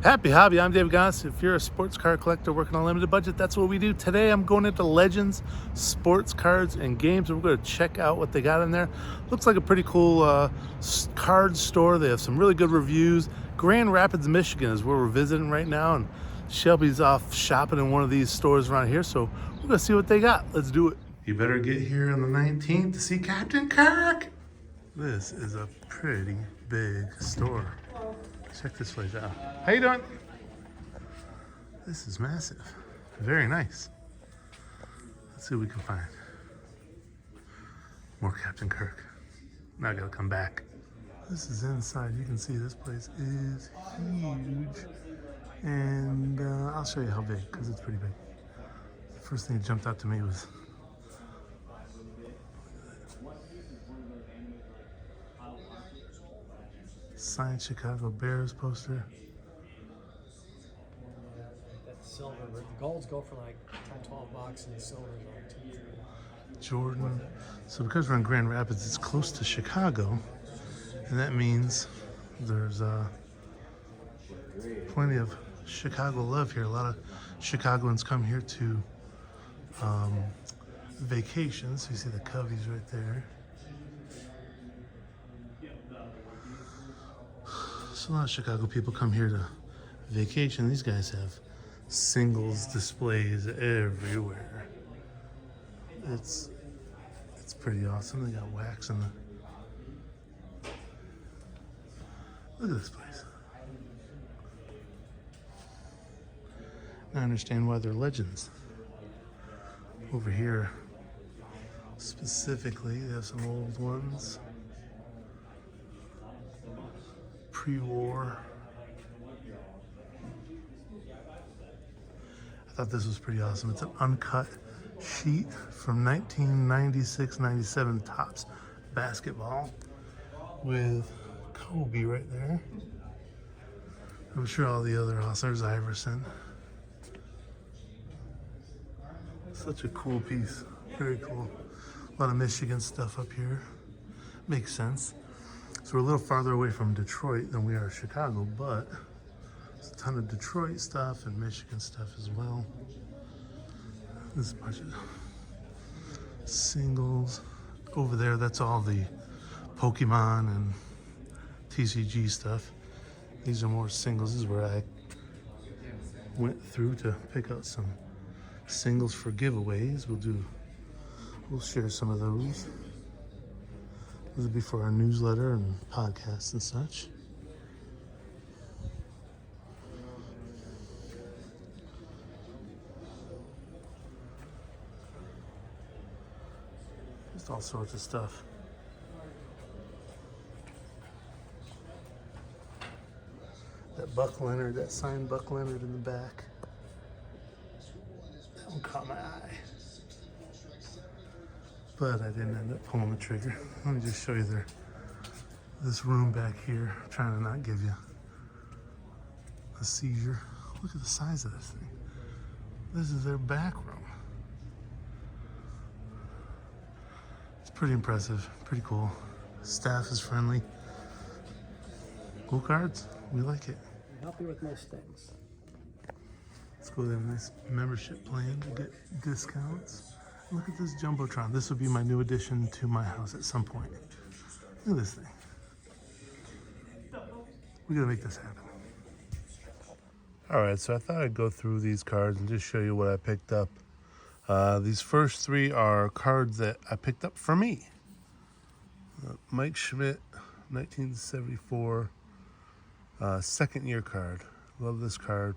Happy Hobby, I'm Dave Gonos. If you're a sports car collector working on a limited budget, that's what we do. Today I'm going into Legends, sports cards, and games, and we're going to check out what they got in there. Looks like a pretty cool card store. They have some really good reviews. Grand Rapids, Michigan is where we're visiting right now, and Shelby's off shopping in one of these stores around here, so we're going to see what they got. Let's do it. You better get here on the 19th to see Captain Kirk. This is a pretty big store. Check this place out. How you doing? This is massive. Very nice. Let's see what we can find. More Captain Kirk. Now I gotta come back. This is inside. You can see this place is huge. And I'll show you how big, because it's pretty big. The first thing that jumped out to me was signed Chicago Bears poster. That's silver, but the golds go for like 10, 12 bucks, and the silver's like 2, 3. Jordan. So because we're in Grand Rapids, it's close to Chicago, and that means there's plenty of Chicago love here. A lot of Chicagoans come here to vacation. So you see the Coveys right there. So a lot of Chicago people come here to vacation. These guys have singles displays everywhere. It's pretty awesome. They got wax in the... Look at this place. Now I understand why they're legends. Over here, specifically, they have some old ones. Pre-war. I thought this was pretty awesome. It's an uncut sheet from 1996-97 Topps basketball with Kobe right there. I'm sure all the other authors, Iverson. Such a cool piece. Very cool. A lot of Michigan stuff up here. Makes sense. So we're a little farther away from Detroit than we are Chicago, but there's a ton of Detroit stuff and Michigan stuff as well. This is a bunch of singles. Over there, that's all the Pokemon and TCG stuff. These are more singles. This is where I went through to pick out some singles for giveaways. We'll share some of those. This will be for our newsletter and podcasts and such. Just all sorts of stuff. That Buck Leonard, that signed Buck Leonard in the back. That one caught my eye. But I didn't end up pulling the trigger. Let me just show you this room back here. I'm trying to not give you a seizure. Look at the size of this thing. This is their back room. It's pretty impressive, pretty cool. Staff is friendly. Cool cards, we like it. Help you with most things. Let's go to a nice membership plan to get discounts. Look at this Jumbotron. This will be my new addition to my house at some point. Look at this thing. We gotta make this happen. All right, so I thought I'd go through these cards and just show you what I picked up. These first three are cards that I picked up for me. Mike Schmidt, 1974, second year card. Love this card.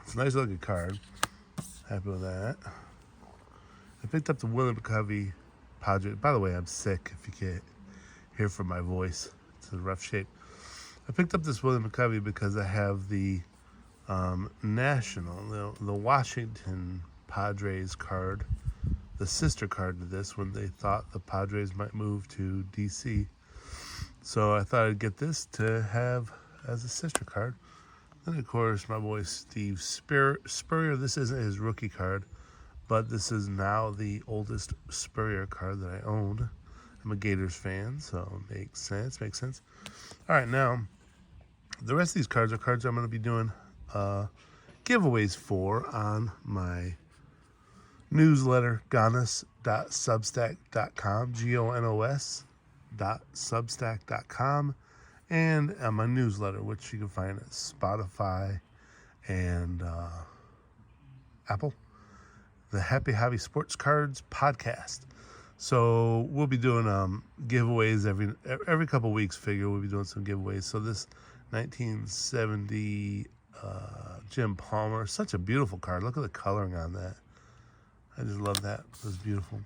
It's a nice looking card. Happy with that. I picked up the William McCovey Padre. By the way, I'm sick if you can't hear from my voice. It's in rough shape. I picked up this William McCovey because I have the national, the Washington Padres card, the sister card to this when they thought the Padres might move to DC. So I thought I'd get this to have as a sister card. Then, of course, my boy Steve Spurrier. This isn't his rookie card, but this is now the oldest Spurrier card that I own. I'm a Gators fan, so it makes sense. All right, now The rest of these cards are cards I'm going to be doing giveaways for on my newsletter, gonos.substack.com, GONOS.substack.com, and my newsletter, which you can find at Spotify and Apple, the Happy Hobby Sports Cards podcast. So we'll be doing giveaways every couple weeks. Figure we'll be doing some giveaways. So this 1970 Jim Palmer, such a beautiful card. Look at the coloring on that. I just love that. It was beautiful.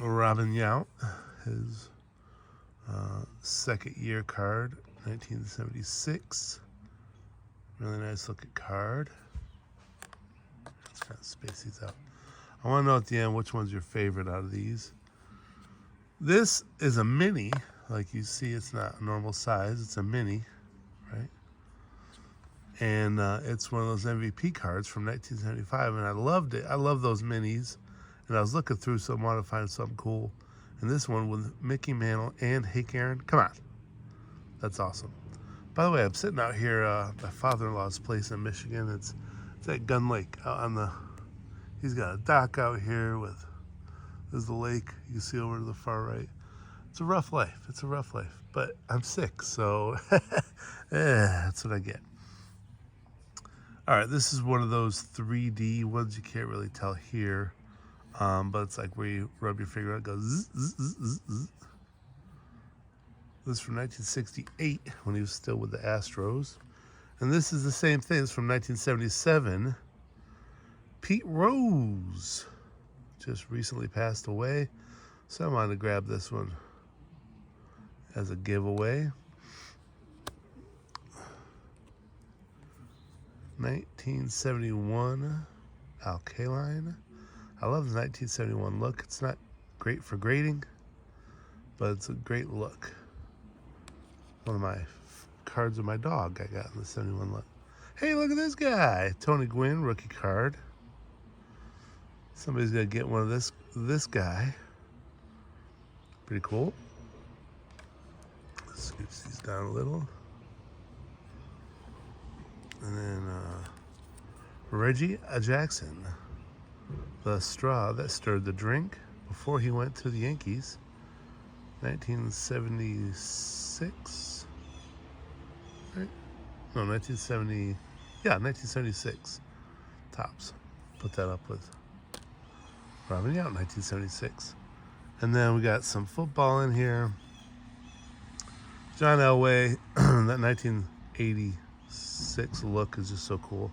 Robin Yount, his second year card, 1976. Really nice looking card. Let's kind of space these out. I want to know at the end which one's your favorite out of these. This is a mini. Like you see, it's not a normal size. It's a mini, right? And it's one of those MVP cards from 1975, and I loved it. I love those minis, and I was looking through some, wanted to find something cool. And this one with Mickey Mantle and Hank Aaron. Come on. That's awesome. By the way, I'm sitting out here at my father-in-law's place in Michigan. It's at Gun Lake out on the... He's got a dock out here with... There's the lake you can see over to the far right. It's a rough life. It's a rough life. But I'm sick, so that's what I get. All right, this is one of those 3D ones you can't really tell here. But it's like where you rub your finger out, it goes zzz, zzz, zzz, zzz. This is from 1968 when he was still with the Astros. And this is the same thing. It's from 1977. Pete Rose just recently passed away. So I wanted to grab this one as a giveaway. 1971 Alkaline. I love the 1971 look. It's not great for grading, but it's a great look. One of my cards of my dog I got in the 71 look. Hey, look at this guy. Tony Gwynn, rookie card. Somebody's gonna get one of this guy. Pretty cool. Let's scooch these down a little. And then Reggie Jackson. The straw that stirred the drink before he went to the Yankees. 1976. Right? No, 1970. Yeah, 1976. Tops. Put that up with Robin Yount, 1976. And then we got some football in here. John Elway, that 1986 look is just so cool.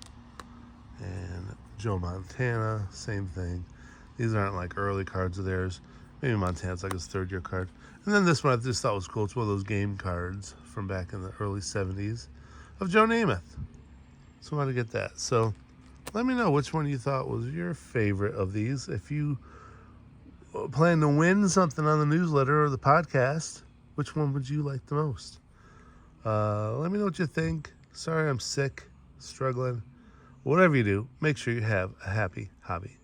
And Joe Montana, same thing. These aren't like early cards of theirs. Maybe Montana's like his third year card. And then this one I just thought was cool. It's one of those game cards from back in the early 70s of Joe Namath. So I wanted to get that. So let me know which one you thought was your favorite of these. If you plan to win something on the newsletter or the podcast, which one would you like the most? Let me know what you think. Sorry I'm sick, struggling. Whatever you do, make sure you have a happy hobby.